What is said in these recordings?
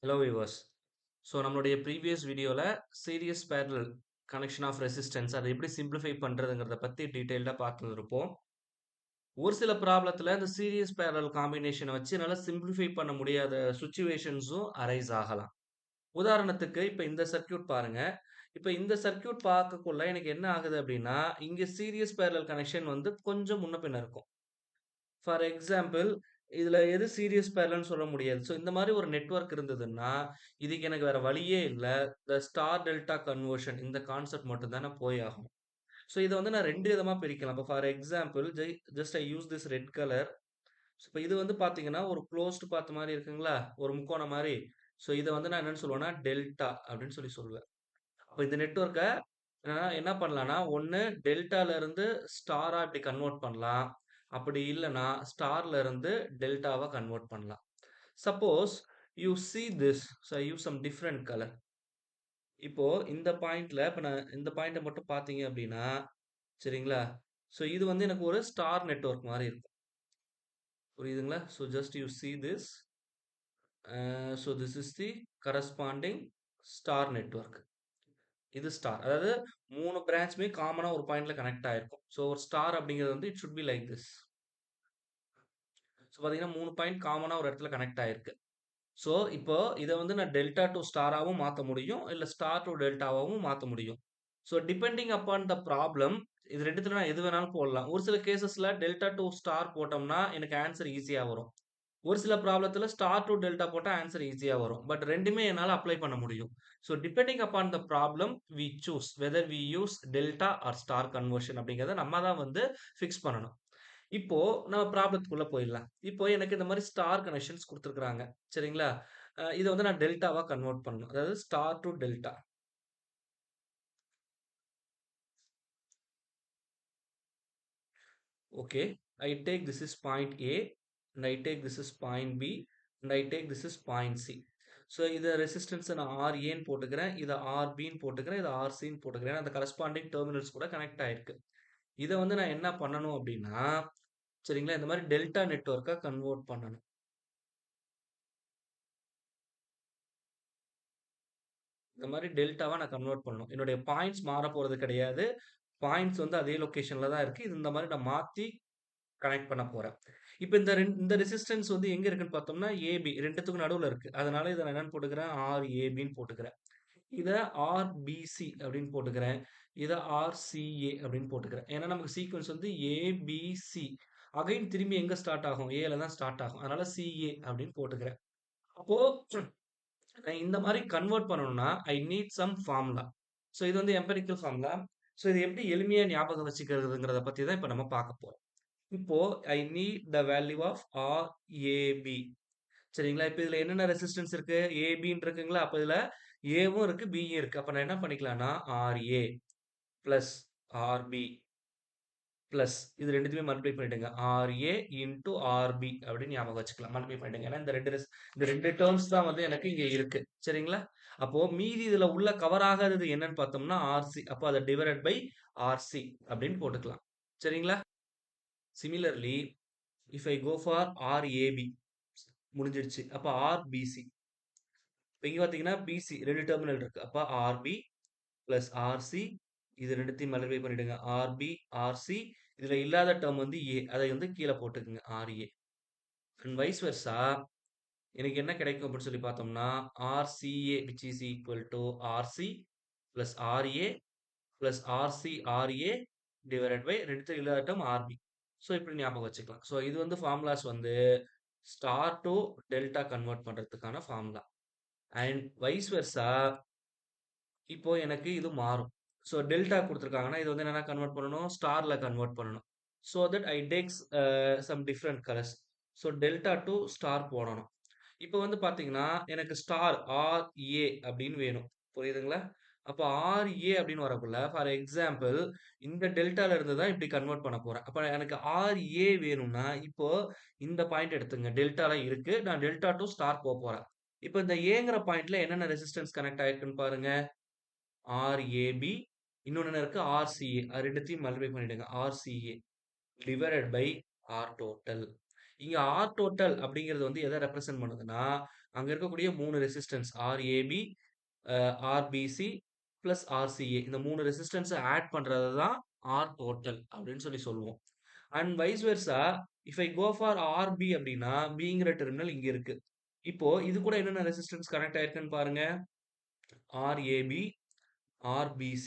Hello viewers. So நம்மளுடைய previous வீடியோவில் series parallel connection of resistance அதை எப்படி சிம்பிளிஃபை பண்ணுறதுங்கிறத பற்றி டீட்டெயில்டாக பார்த்துருப்போம். ஒரு சில ப்ராப்ளத்தில் இந்த சீரியஸ் பேரலல் காம்பினேஷனை வச்சு என்னால் சிம்பிளிஃபை பண்ண முடியாத சுச்சுவேஷன்ஸும் அரைஸ் ஆகலாம். உதாரணத்துக்கு இப்போ இந்த சர்க்யூட் பாருங்க. இப்போ இந்த சர்க்யூட் பார்க்கக்குள்ள எனக்கு என்ன ஆகுது அப்படின்னா, இங்கே சீரியஸ் பேரலல் கனெக்ஷன் வந்து கொஞ்சம் முன்ன பின்ன இருக்கும். ஃபார் எக்ஸாம்பிள், இதுல எது சீரிஸ் பேரலல்ன்னு சொல்ல முடியாது. ஸோ இந்த மாரி ஒரு நெட்வொர்க் இருந்ததுன்னா, இதுக்கு எனக்கு வேற வழியே இல்ல. இந்த ஸ்டார் டெல்டா கன்வர்ஷன் இந்த கான்செப்ட் மட்டும் தான் நான் போய் ஆகணும். ஸோ இத வந்து நான் 2 விதமா பிரிக்கலாம். இப்போ for example just I use this red colour. So இப்ப இது வந்து பார்த்தீங்கன்னா, ஒரு குளோஸ்ட் பாத் மாரி இருக்குங்களா? ஒரு முக்கோணம் மாரி. ஸோ இத வந்து நான் என்னன்னு சொல்லுவேன்னா, டெல்டா அப்படின்னு சொல்லுவேன். அப்ப இந்த நெட்வொர்க்க என்ன பண்ணலான்னா, ஒண்ணு டெல்டால இருந்து ஸ்டாரா இப்படி கன்வெர்ட் பண்ணலாம். அப்படி இல்லன்னா, ஸ்டார்ல இருந்து டெல்டாவா கன்வெர்ட் பண்ணலாம். Suppose you see this. So I use some different colour. இப்போ இந்த பாயிண்ட்ல இப்ப நான் இந்த பாயிண்ட்ட மட்டும் பார்த்தீங்க அப்படின்னா, சரிங்களா? ஸோ இது வந்து எனக்கு ஒரு ஸ்டார் நெட்வொர்க் மாரி இருக்கும். புரியுதுங்களா? So just you see this. So this is the corresponding star network. இது ஸ்டார். அதாவது 3 பிரான்ச்சுமே காமனா ஒரு பாயிண்ட்ல கனெக்ட் ஆயிருக்கும். ஸோ ஒரு ஸ்டார் அப்படிங்கிறது வந்து it should be like this. So பார்த்தீங்கன்னா 3 பாயிண்ட் காமனா ஒரு இடத்துல கனெக்ட் ஆயிருக்கு. ஸோ இப்போ இத வந்து நான் டெல்டா டூ ஸ்டாராவும் மாத்த முடியும். இல்ல ஸ்டார் டூ டெல்டாவாவும் மாத்த முடியும். So depending upon the problem இது 2த்துல நான் எது வேணாலும் போடலாம். ஒரு சில கேஸஸ்ல டெல்டா டூ ஸ்டார் போட்டோம்னா எனக்கு ஆன்சர் ஈஸியா வரும். ஒரு சில ப்ராப்ளத்துல ஸ்டார் டூ டெல்டா போட்டா ஆன்சர் ஈஸியா வரும். பட் 2மே என்னால அப்ளை பண்ண முடியும். So depending upon the problem we choose whether we use delta or star conversion அப்படிங்கிறத நம்ம தான் வந்து ஃபிக்ஸ் பண்ணணும். இப்போ நம்ம ப்ராப்ளத்துக்குள்ள போயிடலாம். இப்போ எனக்கு இந்த மாரி ஸ்டார் கனெக்ஷன்ஸ் குடுத்துருக்காங்க. சரிங்களா? இத வந்து நான் டெல்டாவா கன்வெர்ட் பண்ணணும். அதாவது star to delta. Okay. I take this is point A and I take this is point B and I take this is point C. So இத ரெசிஸ்டன்ஸ நான் RAன்னு போட்டுக்கிறேன். இத RBன்னு போட்டுக்கிறேன். இத RCன்னு போட்டுக்கிறேன். ஏன்னா அந்த கரஸ்பாண்டிங் டெர்மினல்ஸ் கூட கனெக்ட் ஆயிருக்கு. இத வந்து நான் என்ன பண்ணணும் அப்டின்னா, சரிங்களா? இந்த மாரி டெல்டா நெட்வொர்க்கா கன்வெர்ட் பண்ணணும். இந்த மாரி டெல்டாவா நான் கன்வெர்ட் பண்ணணும். என்னுடைய பாயிண்ட்ஸ் மாறப்போறது கிடையாது. பாயிண்ட்ஸ் வந்து அதே லொகேஷன்ல தான் இருக்கு. இது இந்த மாரி நான் மாத்தி கனெக்ட் பண்ண போறேன். இப்ப இந்த ரெசிஸ்டன்ஸ் வந்து எங்க இருக்குன்னு பார்த்தோம்னா, ஏபி 2த்துக்கும் நடுவுல இருக்கு. அதனால இத நான் என்னன்னு போட்டுக்கிறேன், RABன்னு போட்டுக்கிறேன். இத RBC அப்படின்னு போட்டுக்கிறேன். இத RCA அப்படின்னு போட்டுக்கிறேன். ஏன்னா நமக்கு சீக்வென்ஸ் வந்து ABC. அகைன் திரும்பி எங்க ஸ்டார்ட் ஆகும்? Aல தான் ஸ்டார்ட் ஆகும். அதனால CA அப்படின்னு போட்டுக்கிறேன். அப்போ இந்த மாரி கன்வெர்ட் பண்ணணும்னா, I need some formula. So இது வந்து எம்பரிக்கல் ஃபார்முலா. ஸோ இது எப்படி எளிமையா ஞாபகம் வச்சுக்கிறதுங்கிறத பத்தி தான் இப்ப நம்ம பார்க்க போறோம். இப்போ I need the value of RAB. சரிங்களா? இப்ப இதுல என்னென்ன ரெசிஸ்டன்ஸ் இருக்கு? ABன்னு இருக்குங்களா? அப்ப இதுல Aவும் இருக்கு, Bயும் இருக்கு. அப்ப நான் என்ன பண்ணிக்கலாம்னா, RA பிளஸ் RB பிளஸ் இது 2த்தையுமே மல்டிப்ளை பண்ணிடுங்க. RA இன்டு RB அப்படின்னு ஞாபகம் வச்சுக்கலாம். மல்டிப்ளை பண்ணிடுங்க. ஏன்னா இந்த 2 டெர்ம்ஸ் தான் வந்து எனக்கு இங்க இருக்கு. சரிங்களா? அப்போ மீதி இதுல உள்ள கவர் ஆகாதது என்னன்னு பார்த்தோம்னா RC. அப்போ அத டிவைடட் பை RC அப்படின்னு போட்டுக்கலாம். சரிங்களா? Similarly if I go for RAB முடிஞ்சிடுச்சு. அப்ப RBC. இப்ப இங்க பார்த்தீங்கன்னா BC 2 டெர்மினல் இருக்கு. அப்ப RB பிளஸ் RC இது 2த்தையும் மல்டிப்ளை பண்ணிடுங்க. RB, RC இதுல இல்லாத டெர்ம் வந்து A. அதை வந்து கீழ போட்டுக்குங்க. RA. அண்ட் வைஸ் வெர்சா எனக்கு என்ன கிடைக்கும் அப்படின்னு சொல்லி பார்த்தோம்னா, RCA which is equal to RC plus RA plus RC RA divided by 2த்துல இல்லாத டெர்ம் RB. ஸோ இப்படி ஞாபகம் வச்சுக்கலாம். ஸோ இது வந்து ஃபார்முலாஸ் வந்து ஸ்டார் டூ டெல்டா கன்வெர்ட் பண்றதுக்கான ஃபார்முலா. அண்ட் வைஸ் வெர்சா இப்போ எனக்கு இது மாறும். ஸோ டெல்டா குடுத்துருக்காங்கன்னா, இது வந்து என்னன்னா கன்வெர்ட் பண்ணணும், ஸ்டார்ல கன்வெர்ட் பண்ணணும். So that I takes some different colours. So delta to star போடணும். இப்போ வந்து பார்த்தீங்கன்னா, எனக்கு ஸ்டார் RA அப்படின்னு வேணும். புரியுதுங்களா? அப்போ RA அப்படின்னு வரக்குள்ள, ஃபார் எக்ஸாம்பிள் இந்த டெல்டால இருந்து தான் இப்படி கன்வெர்ட் பண்ண போறேன். அப்ப எனக்கு RA வேணும்னா, இப்போ இந்த பாயிண்ட் எடுத்துங்க. டெல்டால இருக்கு. நான் டெல்டா டூ ஸ்டார் போறேன். இப்போ இந்த Aங்கிற பாயிண்ட்ல என்னென்ன ரெசிஸ்டன்ஸ் கனெக்ட் ஆயிருக்குன்னு பாருங்க. RAB இன்னொன்னு என்ன இருக்கு? RCA. அது 2த்தையும் மல்டிப்ளை பண்ணிடுங்க. RCA divided by R total. இங்க R டோட்டல் அப்படிங்கிறது வந்து எத ரெப்ரசன்ட் பண்ணுதுன்னா, அங்க இருக்கக்கூடிய 3 resistance RAB, RBC plus RCA இந்த 3 ரெசிஸ்டன்ஸ ஆட் பண்றது தான் R டோட்டல் அப்படின்னு சொல்லுவோம். And vice versa if I go for RB அப்படின்னா Bங்கிற டெர்மினல் இங்க இருக்கு. இப்போ இது கூட என்னென்ன ரெசிஸ்டன்ஸ் கனெக்ட் ஆயிருக்குன்னு பாருங்க. RAB, RBC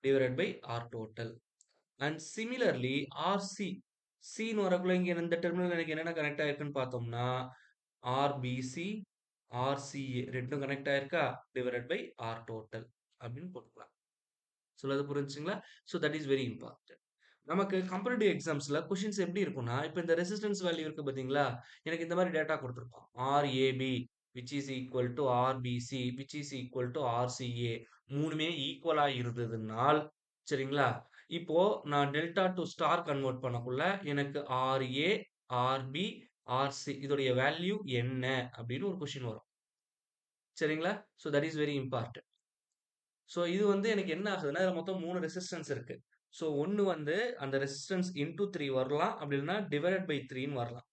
divided by R total. And similarly RC ன்னு வரக்குள்ள இங்க இந்த டெர்மினல் எனக்கு என்னென்ன கனெக்ட் ஆயிருக்குன்னு பார்த்தோம்னா RBC, RCA ரெண்டும் கனெக்ட் ஆயிருக்கா divided by R total அப்படின்னு போட்டுக்கலாம். சொல்றது புரிஞ்சுங்களா? So that is very important. நமக்கு காம்படிட்டிவ் எக்ஸாம்ஸ்ல கொஸ்டின்ஸ் எப்படி இருக்கும்னா, இப்ப இந்த ரெசிஸ்டன்ஸ் வேல்யூ இருக்கு பார்த்தீங்களா? எனக்கு இந்த மாரி data குடுத்திருப்பான். RAB which is equal to RBC which is equal to RCA மூணுமே ஈக்குவலா இருந்ததுனால் சரிங்களா? இப்போ நான் டெல்டா டூ ஸ்டார் கன்வெர்ட் பண்ணக்குள்ள எனக்கு RA, RB, RC இதோடைய வேல்யூ என்ன அப்படின்னு ஒரு கொஸ்டின் வரும். சரிங்களா? So that is very important. So இது வந்து எனக்கு என்ன ஆகுதுன்னா, இதுல மொத்தம் 3 ரெசிஸ்டன்ஸ் இருக்கு. ஸோ 1 வந்து அந்த ரெசிஸ்டன்ஸ் இன்டூ 3 வரலாம். அப்படி இல்லன்னா டிவைடட் பை 3ன்னு வரலாம்.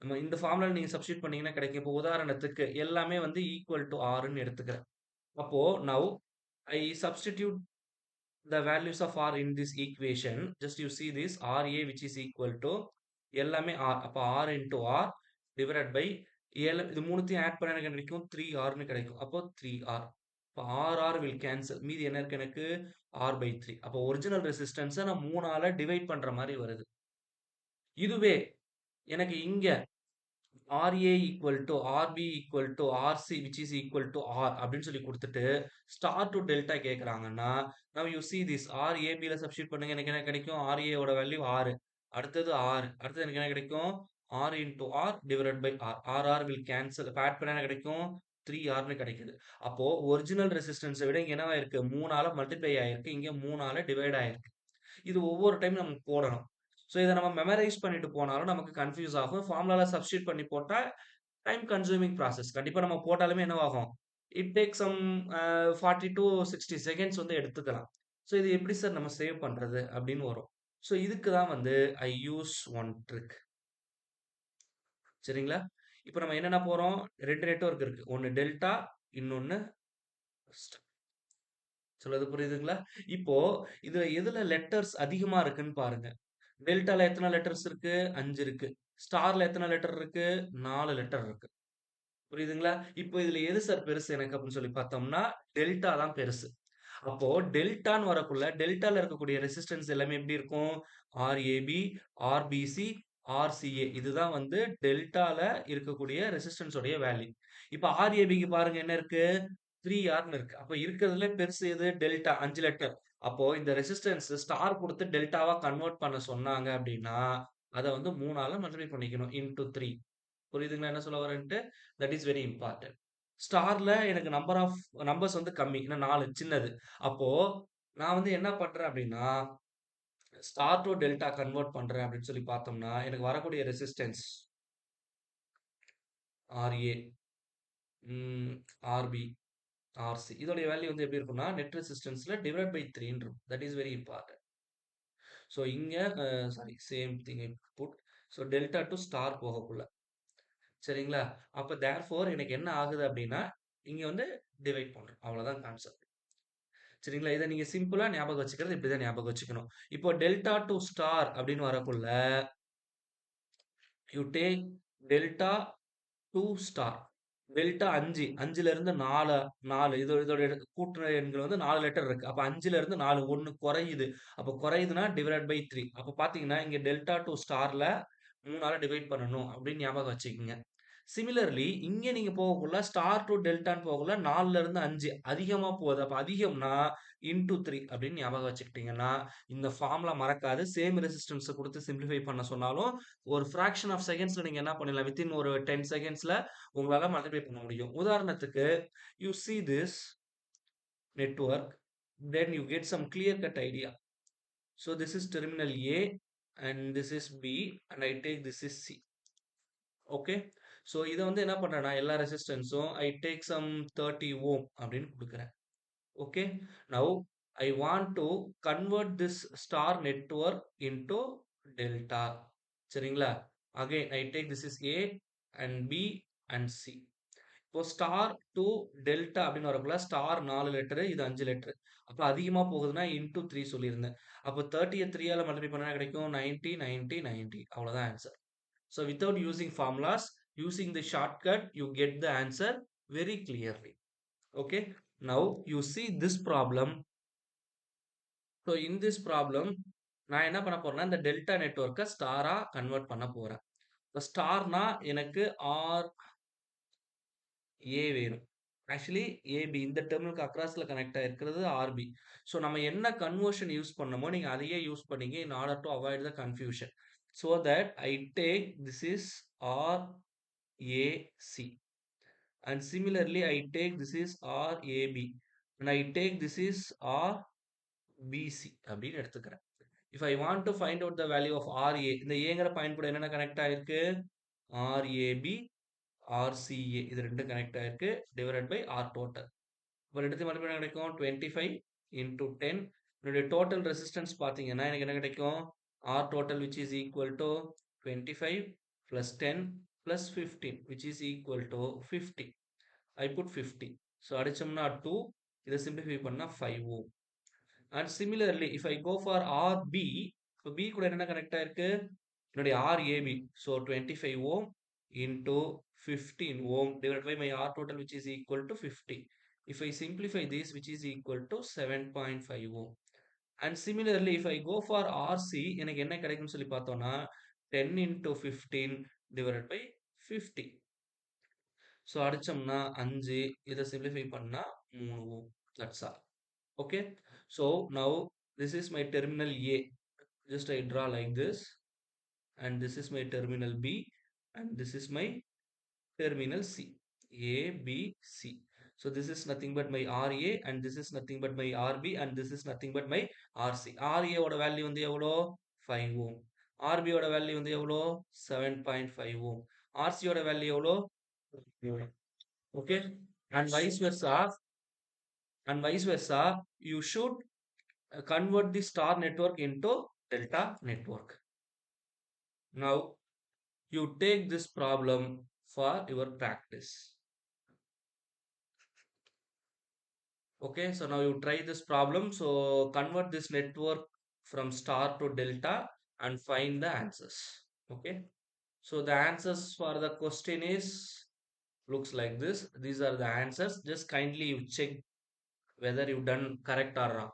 நம்ம இந்த ஃபார்முலால நீங்க சப்ஸ்டிட்யூட் பண்ணீங்கன்னா கிடைக்கும். இப்போ உதாரணத்துக்கு எல்லாமே வந்து ஈக்குவல் டூ Rன்னு எடுத்துக்கிறேன். அப்போ now I substitute the values of R in this equation. Just you see this RA which is equal to எல்லாமே R. அப்ப R into R divided by இது மூணுத்தையும் ஆட் பண்ண எனக்கு கிடைக்கும் 3Rன்னு கிடைக்கும். அப்போ 3R. அப்ப RR will cancel. மீதி என்ன இருக்கு எனக்கு R by 3. அப்போ ஒரிஜினல் ரெசிஸ்டன்ஸை நான் 3ஆல டிவைட் பண்ற மாதிரி வருது. இதுவே எனக்கு இங்க RA equal to RB equal to RC which is equal to R அப்படின்னு சொல்லி கொடுத்துட்டு ஸ்டார் டு டெல்டா கேட்குறாங்கன்னா now you see this RAB ல சப்ஸ்டிட் பண்ணுங்க எனக்கு என்ன கிடைக்கும் RA ஓட வேல்யூ 6 அடுத்தது 6 அடுத்தது எனக்கு என்ன கிடைக்கும் R into R divided by R RR will cancel add பண்ண என்ன கிடைக்கும் 3Rன்னு கிடைக்குது அப்போ ஒரிஜினல் ரெசிஸ்டன்ஸை விட இங்க என்னவா இருக்கு 3ஆல மல்டிப்ளை ஆயிருக்கு இங்க 3ஆல டிவைட் ஆயிருக்கு இது ஒவ்வொரு டைம் நம்ம போடணும் ஸோ இதை நம்ம மெமரைஸ் பண்ணிட்டு போனாலும் நமக்கு கன்ஃபியூஸ் ஆகும் ஃபார்முலால சப்ஸ்டிட் பண்ணி போட்டா டைம் கன்சூமிங் ப்ராசஸ் கண்டிப்பா நம்ம போட்டாலுமே என்னவாகும் it take some 40 to 60 seconds வந்து எடுத்துக்கலாம் ஸோ இது எப்படி சார் நம்ம சேவ் பண்றது அப்படின்னு வரும் ஸோ இதுக்கு தான் வந்து ஐ யூஸ் ஒன் ட்ரிக் சரிங்களா இப்போ நம்ம என்னென்ன போறோம் ரெண்டு நெட்வொர்க் இருக்கு ஒன்னு டெல்டா இன்னொன்னு சொல்றது புரியுதுங்களா இப்போ இதுல எதுல லெட்டர்ஸ் அதிகமா இருக்குன்னு பாருங்க டெல்டால எத்தனை லெட்டர்ஸ் இருக்கு 5 இருக்கு ஸ்டார்ல எத்தனை லெட்டர் இருக்கு 4 லெட்டர் இருக்கு புரியுதுங்களா இப்போ இதுல எது சார் பெருசு எனக்கு அப்படின்னு சொல்லி பார்த்தோம்னா டெல்டா தான் பெருசு அப்போ டெல்டான்னு வரக்குள்ள டெல்டால இருக்கக்கூடிய ரெசிஸ்டன்ஸ் எல்லாமே எப்படி இருக்கும் ஆர்ஏபி ஆர்பிசி ஆர்சிஏ இதுதான் வந்து டெல்டால இருக்கக்கூடிய ரெசிஸ்டன்ஸ் உடைய வேல்யூ இப்ப ஆர்ஏபிக்கு பாருங்க என்ன இருக்கு 3Rன்னு இருக்கு அப்ப இருக்கிறதுல பெருசு எது டெல்டா 5 லெட்டர் அப்போ இந்த ரெசிஸ்டன்ஸ் ஸ்டார் கொடுத்து டெல்டாவா கன்வெர்ட் பண்ண சொன்னாங்க அப்படின்னா அதை வந்து 3ஆல மல்டிப்ளை பண்ணிக்கணும் இன்டூ 3 புரியுதுங்களா என்ன சொல்ல வரேன்ட்டு தட் இஸ் வெரி இம்பார்ட்டன்ட் ஸ்டார்ல எனக்கு நம்பர் ஆஃப் நம்பர்ஸ் வந்து கம்மி இன்னும் 4 சின்னது அப்போ நான் வந்து என்ன பண்றேன் அப்படின்னா ஸ்டார் டு டெல்டா கன்வெர்ட் பண்றேன் அப்படின்னு சொல்லி பார்த்தோம்னா எனக்கு வரக்கூடிய ரெசிஸ்டன்ஸ் ஆர்ஏ ஆர்பி ஆர்சி இதோடைய வேல்யூ வந்து எப்படி இருக்கும்னா நெட் ரெசிஸ்டன்ஸ்ல டிவைட் பை 3 இருக்கும் that is very important so இங்க sorry same thing put so delta to star போகக்குள்ள சரிங்களா அப்ப தேர்ஃபோர் எனக்கு என்ன ஆகுது அப்படின்னா இங்க வந்து டிவைட் பண்றோம் அவ்வளவுதான் கான்செப்ட் சரிங்களா இதை நீங்க சிம்பிளா ஞாபகம் வச்சுக்கிறது இப்படிதான் ஞாபகம் வச்சுக்கணும் இப்போ டெல்டா டு ஸ்டார் அப்படின்னு வரக்குள்ள you take delta to star delta 5 5ல இருந்து 4 இதோட கூட்டுற எண்கள் வந்து 4 லெட்டர் இருக்கு அப்ப 5ல இருந்து 4 ஒன்னு குறையுது அப்ப குறையுதுன்னா டிவைட் பை 3 அப்ப பாத்தீங்கன்னா இங்க டெல்டா டூ ஸ்டார்ல 3ஆல டிவைட் பண்ணணும் அப்படின்னு ஞாபகம் வச்சுக்கோங்க சிமிலர்லி இங்க நீங்க போகக்குள்ள ஸ்டார் டு டெல்டான்னு போகக்குள்ள 4ல இருந்து 5 அதிகமா போகுது அப்ப அதிகம்னா இன்டூ 3 அப்படின்னு ஞாபகம் வச்சுக்கிட்டீங்கன்னா இந்த ஃபார்முலா மறக்காது சேம் ரெசிஸ்டன்ஸ் கொடுத்து சிம்பிளிஃபை பண்ண சொன்னாலும் ஒரு ஃபிராக்ஷன் ஆஃப் செகண்ட்ஸ்ல நீங்க என்ன பண்ணலாம் வித்தின் ஒரு 10 செகண்ட்ஸ்ல உங்களால மல்டிப்ளை பண்ண முடியும் உதாரணத்துக்கு you see this network then you get some clear cut idea so this is terminal A and this is B and I take this is C okay so இதை வந்து என்ன பண்றேன்னா எல்லா ரெசிஸ்டன்ஸும் ஐ டேக் சம் 30 ஓம் அப்படின்னு கொடுக்குறேன் okay now I want to convert this star network into delta சரிங்களா again I take this is A and B and C இப்போ star to delta அப்படின்னு வரக்குள்ள ஸ்டார் 4 லெட்டரு, இது 5 லெட்டரு. அப்ப அதிகமா போகுதுன்னா இன்டூ 3 சொல்லியிருந்தேன். அப்போ 30ய 3ஆல மல்டிப்ளை பண்ணா என்ன கிடைக்கும்? 90, 90, 90. அவ்வளோதான் answer. So without using formulas, using the shortcut, you get the answer very clearly. Okay. Now you see this problem. So in this problem, நான் என்ன பண்ண போறேன்னா இந்த டெல்டா நெட்வொர்க்கை ஸ்டாரா கன்வெர்ட் பண்ண போறேன். இப்போ ஸ்டார்னா எனக்கு ஆர் ஏ வேணும். ஆக்சுவலி ஏபி இந்த டெர்மினலுக்கு அக்ராஸ்ல கனெக்ட் ஆயிருக்கிறது ஆர்பி. ஸோ நம்ம என்ன கன்வர்ஷன் யூஸ் பண்ணமோ நீங்க அதையே யூஸ் பண்ணீங்க in order to avoid the confusion. So that I take this is R AC and similarly I take this is RAB and I take this is RBC அப்படின்னு எடுத்துக்கிறேன். If I want to find out the value of RA, இந்த ஏங்கிற point கூட என்னென்ன connect ஆயிருக்கு? RAB, RCA இது ரெண்டும் connect ஆயிருக்கு டிவைடட் பை R total. இப்போ ரெண்டுத்தையும் மல்டிப்ளை பண்ணா கிடைக்கும் 25 into 10. என்னுடைய டோட்டல் ரெசிஸ்டன்ஸ் பார்த்தீங்கன்னா எனக்கு என்ன கிடைக்கும்? R total which is equal to 25 plus 10 plus 15 which is equal to 50. I put 50. So அடிச்சோம்னா 2, இதை simplify பண்ணா 5 ohm. And similarly, if I go for RB, இப்போ B கூட என்ன கனெக்ட் ஆயிருக்கு? என்னுடைய RAB. So 25 ohm into 15 ohm divided by my R total which is equal to 50. If I simplify this, which is equal to 7.5 ohm. And similarly, if I go for RC, எனக்கு என்ன கிடைக்கும்னு சொல்லி பார்த்தோம்னா 10 into 15 divided by 50. So அடிச்சோம்னா 5, இதை simplify பண்ணா 3 ohm. That's all. Okay. So now this is my terminal A. Just I draw like this. And this is my terminal B. And this is my terminal C. A, B, C. So this is nothing but my RA and this is nothing but my RB and this is nothing but my RC. RA ஓட value வந்து எவ்வளோ? 5 ohm. RB ஓட value வந்து எவ்வளோ? 7.5 ohm. RC ஓட value எவ்வளோ? Okay. And vice versa, you should convert the star network into delta network. Now you take this problem for your practice. Okay, so now you try this problem. So convert this network from star to delta and find the answers. Okay, so the answers for the question is looks like this. These are the answers. Just kindly you check whether you done correct or wrong.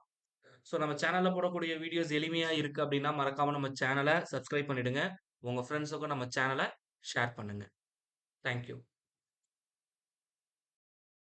So நம்ம சேனலில் போடக்கூடிய videos எளிமையாக இருக்குது அப்படின்னா மறக்காமல் நம்ம சேனலை subscribe பண்ணிவிடுங்க. உங்கள் ஃப்ரெண்ட்ஸுக்கும் நம்ம சேனலை ஷேர் பண்ணுங்கள். தேங்க்யூ.